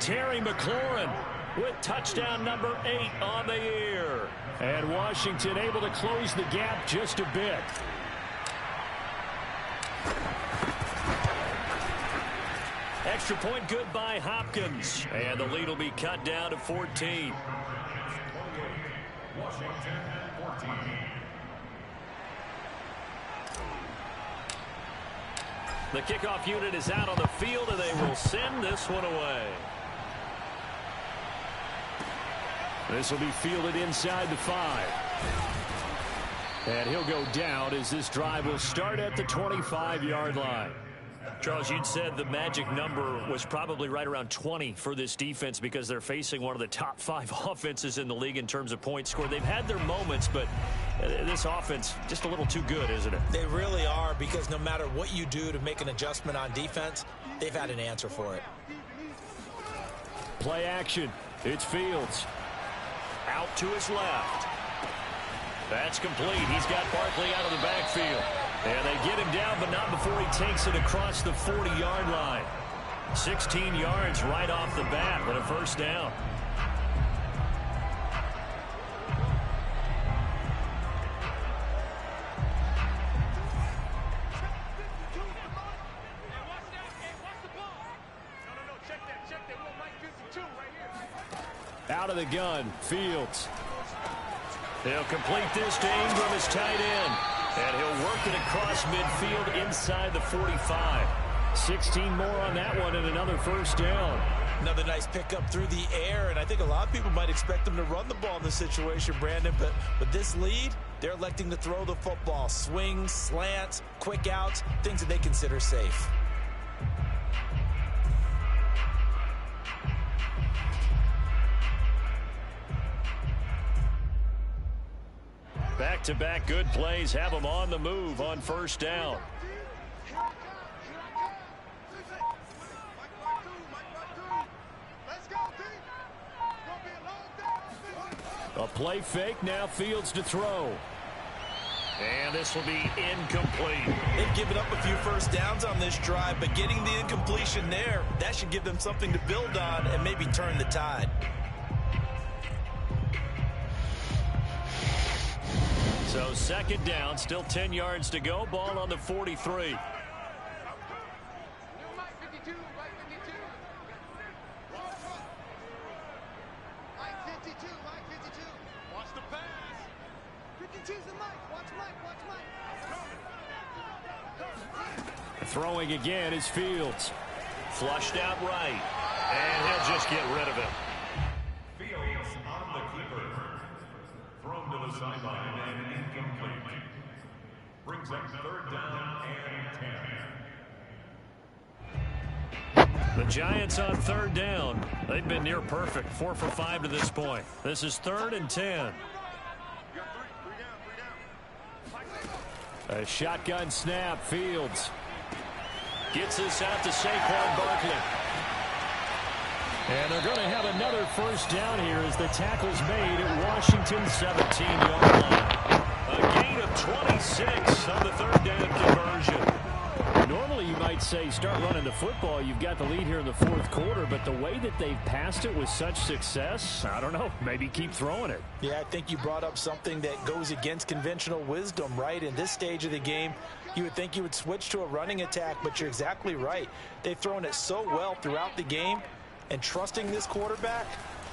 Terry McLaurin with touchdown number 8 on the year. And Washington able to close the gap just a bit. Extra point good by Hopkins. And the lead will be cut down to 14. Washington 14. The kickoff unit is out on the field, and they will send this one away. This will be fielded inside the 5. And he'll go down as this drive will start at the 25-yard line. Charles, you'd said the magic number was probably right around 20 for this defense because they're facing one of the top 5 offenses in the league in terms of points scored. They've had their moments, but this offense just a little too good, isn't it? They really are, because no matter what you do to make an adjustment on defense, they've had an answer for it. Play action. It's Fields. Out to his left. That's complete. He's got Barkley out of the backfield. And they get him down, but not before he takes it across the 40-yard line. 16 yards right off the bat, but a 1st down. Out of the gun, Fields. They'll complete this to Ingram as tight end. And he'll work it across midfield inside the 45. 16 more on that one and another 1st down. Another nice pickup through the air, and I think a lot of people might expect them to run the ball in this situation, Brandon, but with this lead, they're electing to throw the football. Swings, slants, quick outs, things that they consider safe. Back-to-back good plays have them on the move on 1st down. A play fake, now Fields to throw. And this will be incomplete. They've given up a few 1st downs on this drive, but getting the incompletion there, that should give them something to build on and maybe turn the tide. So second down, still 10 yards to go. Ball on the 43. Throwing again is Fields. Flushed out right. And he'll just get rid of it. Fields on the keeper. Thrown to the sideline and incomplete. Brings up third down and 10. The Giants on third down. They've been near perfect. 4 for 5 to this point. This is 3rd and 10. A shotgun snap. Fields gets this out to Saquon Barkley. And they're going to have another first down here as the tackle's made at Washington's 17-yard line. A gain of 26 on the third down conversion. Normally you might say start running the football. You've got the lead here in the fourth quarter, but the way that they've passed it with such success, I don't know, maybe keep throwing it. Yeah, I think you brought up something that goes against conventional wisdom, right? In this stage of the game, you would think you would switch to a running attack, but you're exactly right. They've thrown it so well throughout the game, and trusting this quarterback,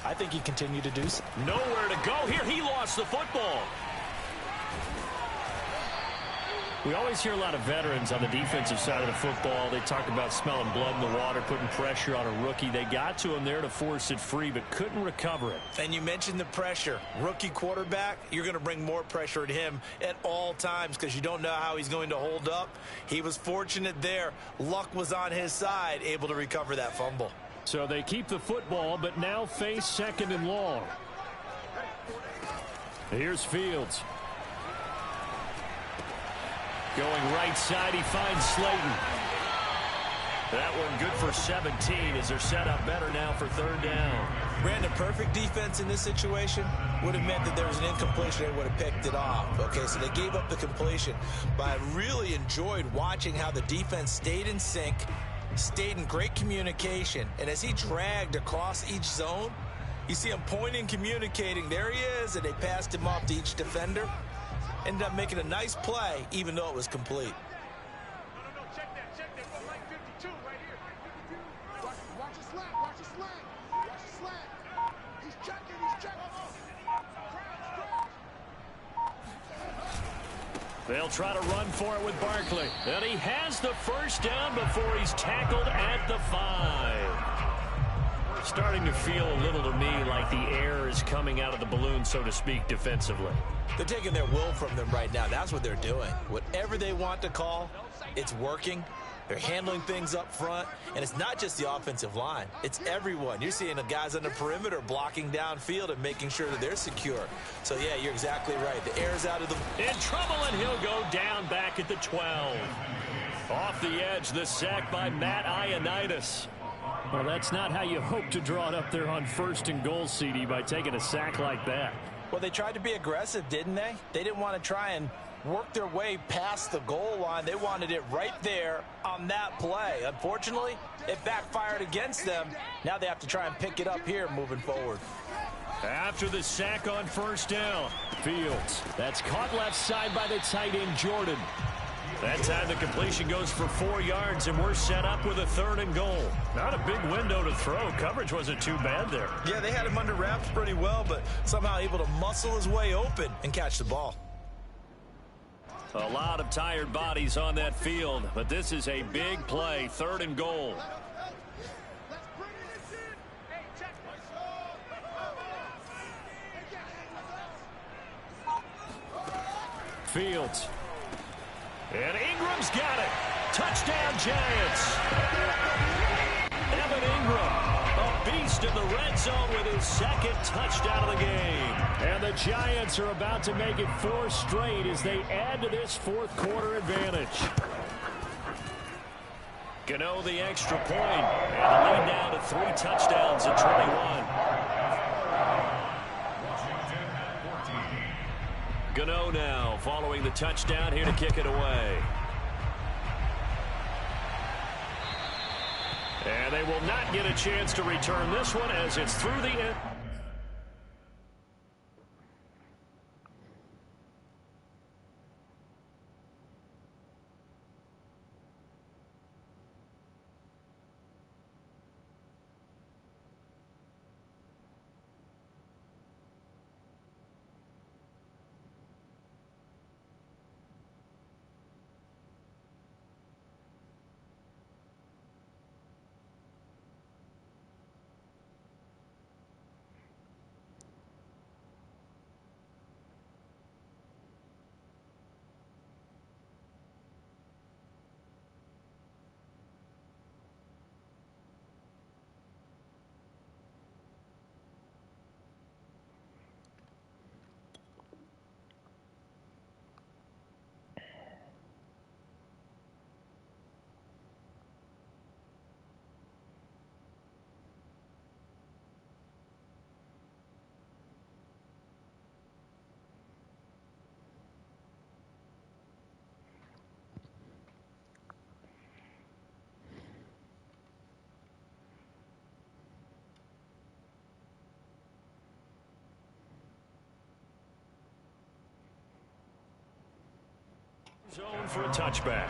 I think he continue to do so. Nowhere to go here. He lost the football. We always hear a lot of veterans on the defensive side of the football. They talk about smelling blood in the water, putting pressure on a rookie. They got to him there to force it free, but couldn't recover it. And you mentioned the pressure. Rookie quarterback, you're going to bring more pressure at him at all times because you don't know how he's going to hold up. He was fortunate there. Luck was on his side, able to recover that fumble. So they keep the football, but now face 2nd and long. Here's Fields. Going right side, he finds Slayton. That one good for 17 as they're set up better now for third down. Ran a perfect defense in this situation. Would have meant that there was an incompletion. They would have picked it off. Okay, so they gave up the completion. But I really enjoyed watching how the defense stayed in sync, stayed in great communication. And as he dragged across each zone, you see him pointing, communicating. There he is, and they passed him off to each defender. Ended up making a nice play, even though it was complete. Check that. Like 52 right here. 52. Watch the slant. Watch the slant. He's checking. They'll try to run for it with Barkley. And he has the first down before he's tackled at the 5. Starting to feel a little to me like the air is coming out of the balloon, so to speak, defensively. They're taking their will from them right now. That's what they're doing. Whatever they want to call, it's working. They're handling things up front. And it's not just the offensive line. It's everyone. You're seeing the guys on the perimeter blocking downfield and making sure that they're secure. So, yeah, you're exactly right. The air's out of the... In trouble, and he'll go down back at the 12. Off the edge, the sack by Matt Ioannidis. Well, that's not how you hope to draw it up there on 1st and goal, CD, by taking a sack like that. Well, they tried to be aggressive, didn't they? They didn't want to try and work their way past the goal line. They wanted it right there on that play. Unfortunately, it backfired against them. Now they have to try and pick it up here moving forward. After the sack on first down, Fields. That's caught left side by the tight end, Jordan. That time the completion goes for 4 yards, and we're set up with a 3rd and goal. Not a big window to throw. Coverage wasn't too bad there. Yeah, they had him under wraps pretty well, but somehow able to muscle his way open and catch the ball. A lot of tired bodies on that field, but this is a big play, 3rd and goal. Fields. And Ingram's got it. Touchdown, Giants. Evan Ingram, a beast in the red zone with his 2nd touchdown of the game. And the Giants are about to make it 4 straight as they add to this fourth quarter advantage. Gano the extra point, and the lead now to 3 touchdowns at 21. Gano now following the touchdown here to kick it away. And they will not get a chance to return this one as it's through the end. Zone for a touchback.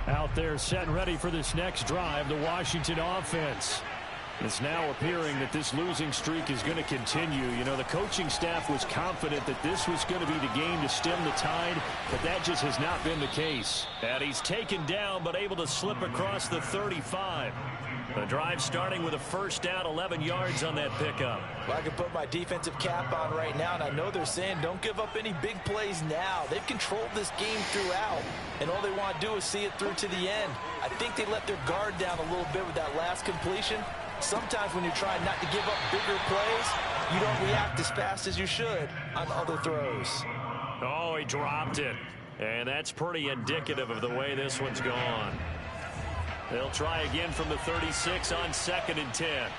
Out there set and ready for this next drive, the Washington offense. It's now appearing that this losing streak is going to continue. You know, the coaching staff was confident that this was going to be the game to stem the tide, but that just has not been the case. And he's taken down, but able to slip across the 35. The drive starting with a first down, 11 yards on that pickup. Well, I can put my defensive cap on right now, and I know they're saying don't give up any big plays now. They've controlled this game throughout, and all they want to do is see it through to the end. I think they let their guard down a little bit with that last completion. Sometimes when you're trying not to give up bigger plays, you don't react as fast as you should on other throws. Oh, he dropped it. And that's pretty indicative of the way this one's gone. They'll try again from the 36 on 2nd and 10.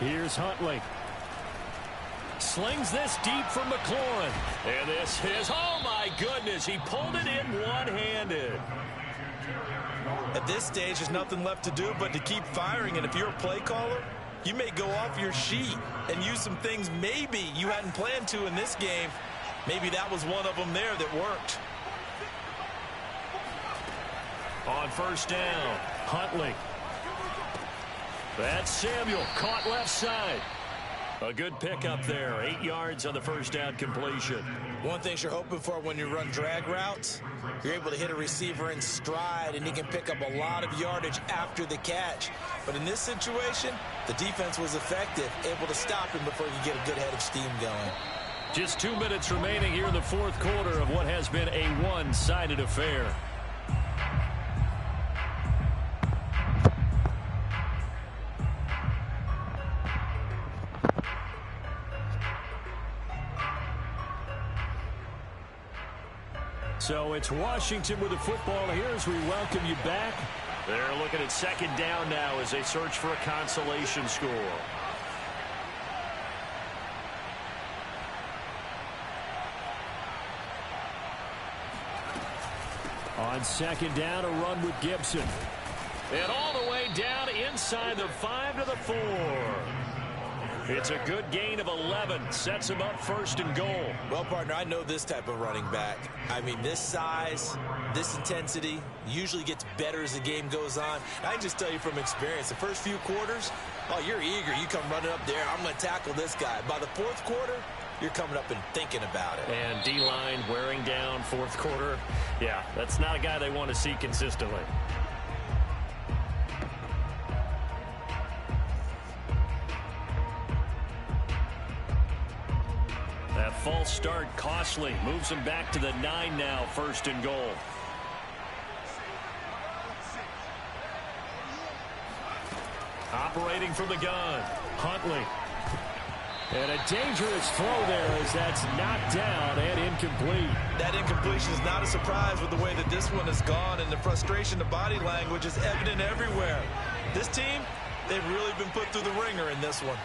Here's Huntley. Slings this deep from McLaurin. And this is, oh my goodness, he pulled it in one-handed. At this stage, there's nothing left to do but to keep firing. And if you're a play caller, you may go off your sheet and use some things maybe you hadn't planned to in this game. Maybe that was one of them there that worked. On first down, Huntley. That's Samuel, caught left side. A good pickup there, 8 yards on the first down completion. One thing you're hoping for when you run drag routes, you're able to hit a receiver in stride, and he can pick up a lot of yardage after the catch. But in this situation, the defense was effective, able to stop him before you get a good head of steam going. Just 2 minutes remaining here in the fourth quarter of what has been a one-sided affair. So it's Washington with the football here as we welcome you back. They're looking at second down now as they search for a consolation score. On second down, a run with Gibson. And all the way down inside the 5 to the 4. It's a good gain of 11. Sets him up first and goal. Well, partner, I know this type of running back. I mean, this size, this intensity usually gets better as the game goes on. I can just tell you from experience, the first few quarters, oh, you're eager. You come running up there. I'm going to tackle this guy. By the fourth quarter, you're coming up and thinking about it. And D-line wearing down fourth quarter. Yeah, that's not a guy they want to see consistently. That false start costly. Moves him back to the 9 now, first and goal. Operating from the gun, Huntley. And a dangerous throw there as that's knocked down and incomplete. That incompletion is not a surprise with the way that this one has gone, and the frustration, the body language is evident everywhere. This team, they've really been put through the ringer in this one.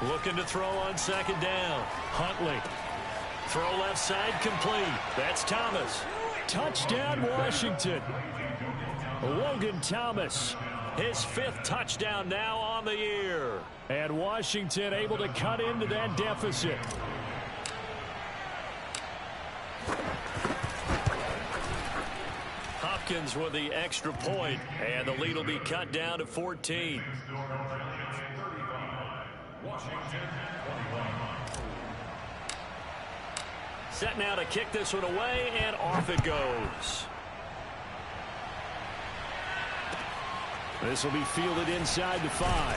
Looking to throw on second down. Huntley. Throw left side complete. That's Thomas. Touchdown, Washington. Logan Thomas. His 5th touchdown now on the year. And Washington able to cut into that deficit. Hopkins with the extra point. And the lead will be cut down to 14. Set now to kick this one away, and off it goes. This will be fielded inside the 5.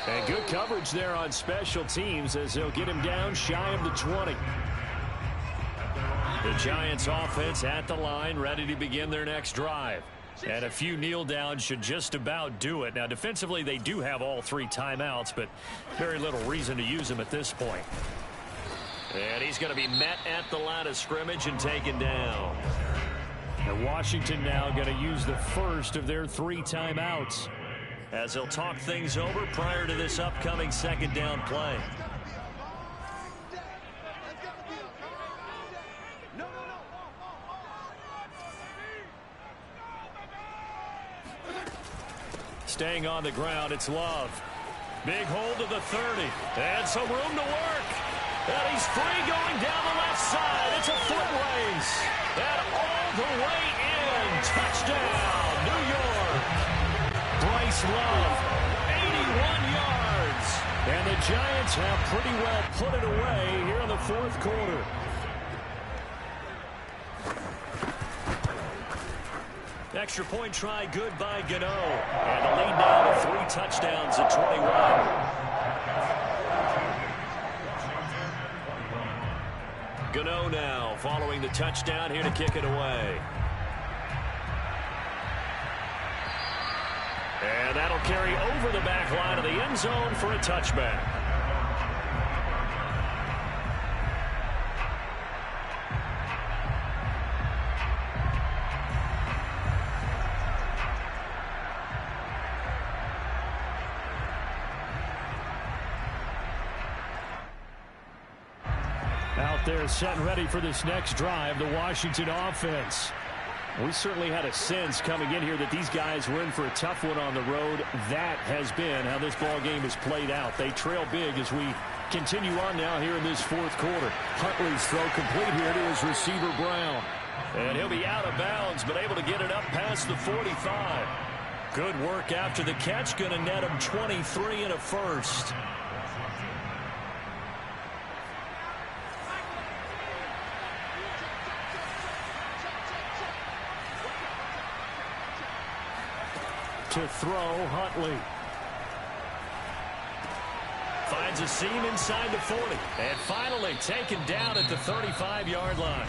And good coverage there on special teams as they'll get him down shy of the 20. The Giants offense at the line, ready to begin their next drive. And a few kneel downs should just about do it. Now, defensively, they do have all 3 timeouts, but very little reason to use them at this point. And he's going to be met at the line of scrimmage and taken down. And Washington now going to use the first of their 3 timeouts, as they'll talk things over prior to this upcoming second down play. Staying on the ground, it's Love. Big hold to the 30. And some room to work. And he's free going down the left side. It's a foot race. And all the way in. Touchdown, New York. Bryce Love, 81 yards. And the Giants have pretty well put it away here in the fourth quarter. Extra point try good by Gano. And the lead now to 3 touchdowns at 21. Gano now following the touchdown here to kick it away. And that'll carry over the back line of the end zone for a touchback. out there set and ready for this next drive, the Washington offense. We certainly had a sense coming in here that these guys were in for a tough one on the road. That has been how this ball game has played out. They trail big as we continue on now here in this fourth quarter. Huntley's throw complete here to his receiver, Brown. And he'll be out of bounds, but able to get it up past the 45. Good work after the catch. Going to net him 23 and a first. To throw, Huntley. Finds a seam inside the 40. And finally taken down at the 35-yard line.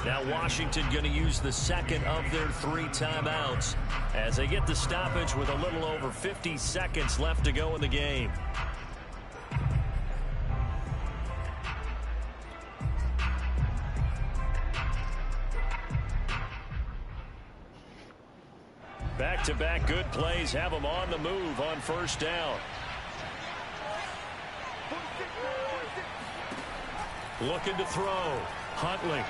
Now Washington going to use the second of their 3 timeouts as they get the stoppage with a little over 50 seconds left to go in the game. Back-to-back good plays have them on the move on first down. Looking to throw. Huntley.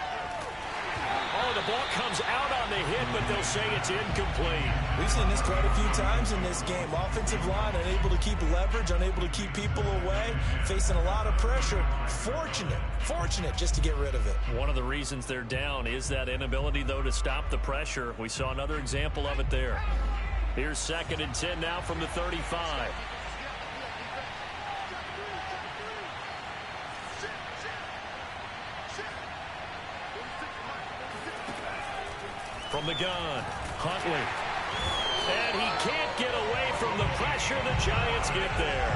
Oh, the ball comes out on the hit, but they'll say it's incomplete. We've seen this quite a few times in this game. Offensive line unable to keep leverage, unable to keep people away, facing a lot of pressure. Fortunate just to get rid of it. One of the reasons they're down is that inability, though, to stop the pressure. We saw another example of it there. Here's 2nd and 10 now from the 35. From the gun, Huntley. And he can't get away from the pressure. The Giants get there.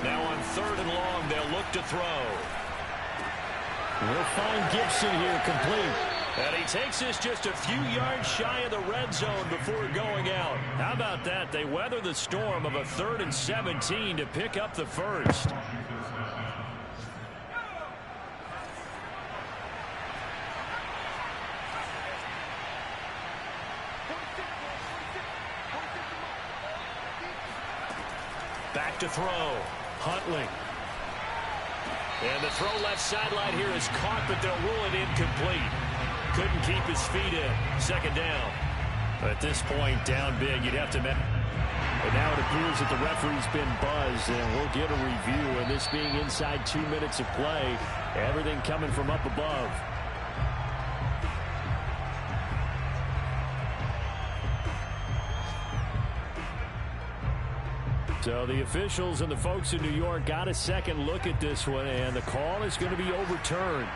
Now on 3rd and long, they'll look to throw. We'll find Gibson here complete. And he takes this just a few yards shy of the red zone before going out. How about that? They weather the storm of a 3rd and 17 to pick up the first. Back to throw. Huntley. And the throw left sideline here is caught, but they'll rule it incomplete. Couldn't keep his feet in. 2nd down. At this point, down big, you'd have to admit. And now it appears that the referee's been buzzed, and we'll get a review. And this being inside 2 minutes of play, everything coming from up above. So the officials and the folks in New York got a second look at this one, and the call is going to be overturned.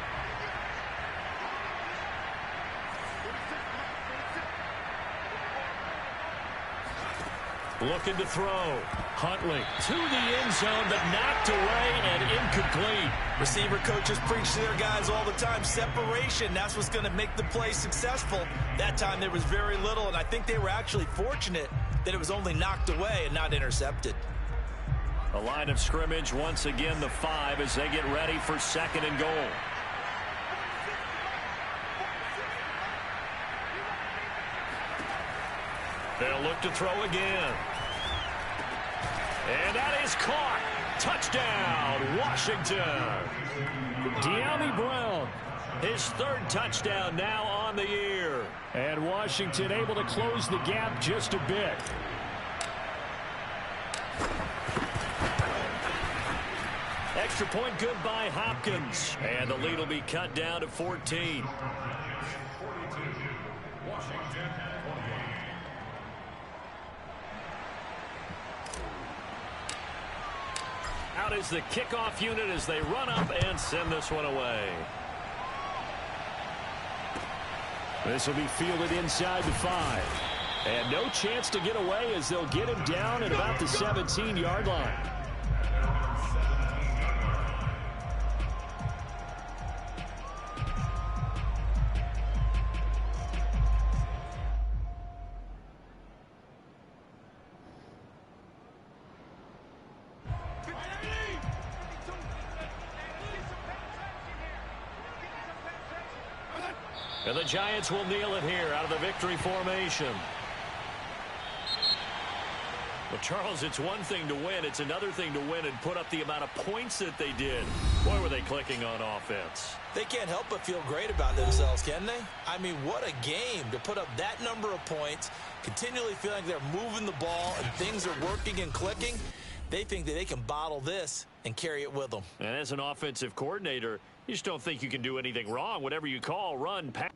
Looking to throw. Huntley to the end zone, but knocked away and incomplete. Receiver coaches preach to their guys all the time. Separation, that's what's going to make the play successful. That time there was very little, and I think they were actually fortunate that it was only knocked away and not intercepted. A line of scrimmage once again, the 5 as they get ready for 2nd and goal. They'll look to throw again. And that is caught. Touchdown, Washington. De'Ami Brown. His 3rd touchdown now on the year. And Washington able to close the gap just a bit. Extra point good by Hopkins. And the lead will be cut down to 14. 42, Washington 28. Out is the kickoff unit as they run up and send this one away. This will be fielded inside the 5. And no chance to get away as they'll get him down at about the 17-yard line. And the Giants will kneel it here out of the victory formation. Well, Charles, it's one thing to win. It's another thing to win and put up the amount of points that they did. Boy, were they clicking on offense. They can't help but feel great about themselves, can they? I mean, what a game to put up that number of points, continually feeling like they're moving the ball and things are working and clicking. They think that they can bottle this and carry it with them. And as an offensive coordinator, you just don't think you can do anything wrong. Whatever you call, run, pass.